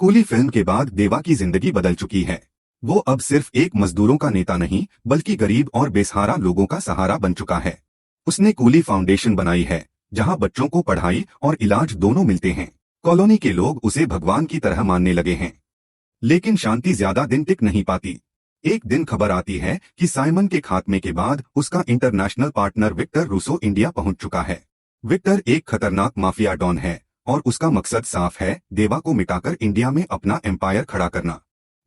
Coolie film के बाद देवा की जिंदगी बदल चुकी है। वो अब सिर्फ एक मजदूरों का नेता नहीं बल्कि गरीब और बेसहारा लोगों का सहारा बन चुका है। उसने कूली फाउंडेशन बनाई है जहां बच्चों को पढ़ाई और इलाज दोनों मिलते हैं। कॉलोनी के लोग उसे भगवान की तरह मानने लगे हैं। लेकिन शांति ज्यादा दिन टिक नहीं पाती। एक दिन खबर आती है कि साइमन के खात्मे के बाद उसका international partner Victor Russo India पहुंच चुका है। विक्टर एक खतरनाक माफिया डॉन है और उसका मकसद साफ है, देवा को मिटाकर इंडिया में अपना एम्पायर खड़ा करना।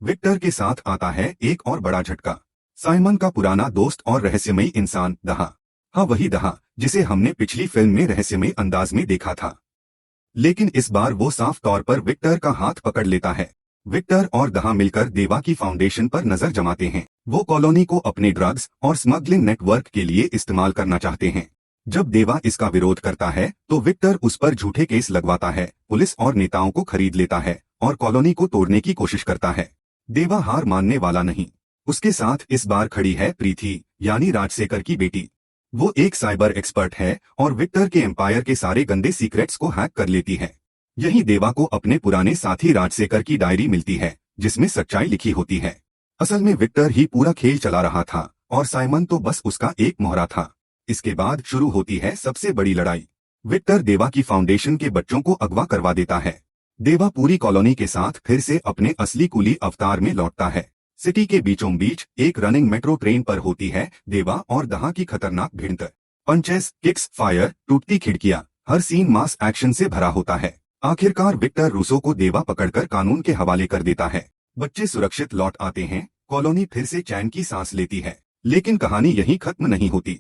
विक्टर के साथ आता है एक और बड़ा झटका। साइमन का पुराना दोस्त और रहस्यमयी इंसान दहा। हाँ, वही दहा जिसे हमने पिछली फिल्म में रहस्यमयी अंदाज में देखा था। लेकिन इस बार वो साफ तौर पर विक्टर का हाथ पकड़ लेता है। विक्टर और दहा मिलकर देवा की फाउंडेशन पर नजर जमाते हैं। वो कॉलोनी को अपने ड्रग्स और स्मगलिंग नेटवर्क के लिए इस्तेमाल करना चाहते हैं। जब देवा इसका विरोध करता है तो विक्टर उस पर झूठे केस लगवाता है, पुलिस और नेताओं को खरीद लेता है और कॉलोनी को तोड़ने की कोशिश करता है। देवा हार मानने वाला नहीं। उसके साथ इस बार खड़ी है प्रीति, यानी राजशेखर की बेटी। वो एक साइबर एक्सपर्ट है और विक्टर के एम्पायर के सारे गंदे सीक्रेट्स को हैक कर लेती है। यही देवा को अपने पुराने साथी राजशेखर की डायरी मिलती है जिसमें सच्चाई लिखी होती है। असल में विक्टर ही पूरा खेल चला रहा था और साइमन तो बस उसका एक मोहरा था। इसके बाद शुरू होती है सबसे बड़ी लड़ाई। विक्टर देवा की फाउंडेशन के बच्चों को अगवा करवा देता है। देवा पूरी कॉलोनी के साथ फिर से अपने असली कूली अवतार में लौटता है। सिटी के बीचों बीच एक रनिंग मेट्रो ट्रेन पर होती है देवा और दहा की खतरनाक भिड़ंत। पंचेस, किक्स, फायर, टूटती खिड़कियां, हर सीन मास एक्शन से भरा होता है। आखिरकार विक्टर रूसो को देवा पकड़कर कानून के हवाले कर देता है। बच्चे सुरक्षित लौट आते हैं, कॉलोनी फिर से चैन की सांस लेती है। लेकिन कहानी यहीं खत्म नहीं होती,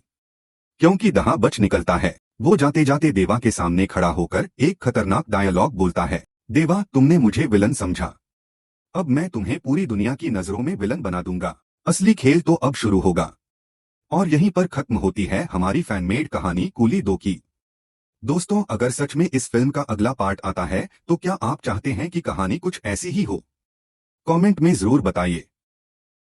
क्योंकि दहा बच निकलता है। वो जाते जाते देवा के सामने खड़ा होकर एक खतरनाक डायलॉग बोलता है, देवा, तुमने मुझे विलन समझा, अब मैं तुम्हें पूरी दुनिया की नजरों में विलन बना दूंगा। असली खेल तो अब शुरू होगा। और यहीं पर खत्म होती है हमारी फैनमेड कहानी कूली 2 की। दोस्तों, अगर सच में इस फिल्म का अगला पार्ट आता है तो क्या आप चाहते हैं कि कहानी कुछ ऐसी ही हो? कमेंट में जरूर बताइए।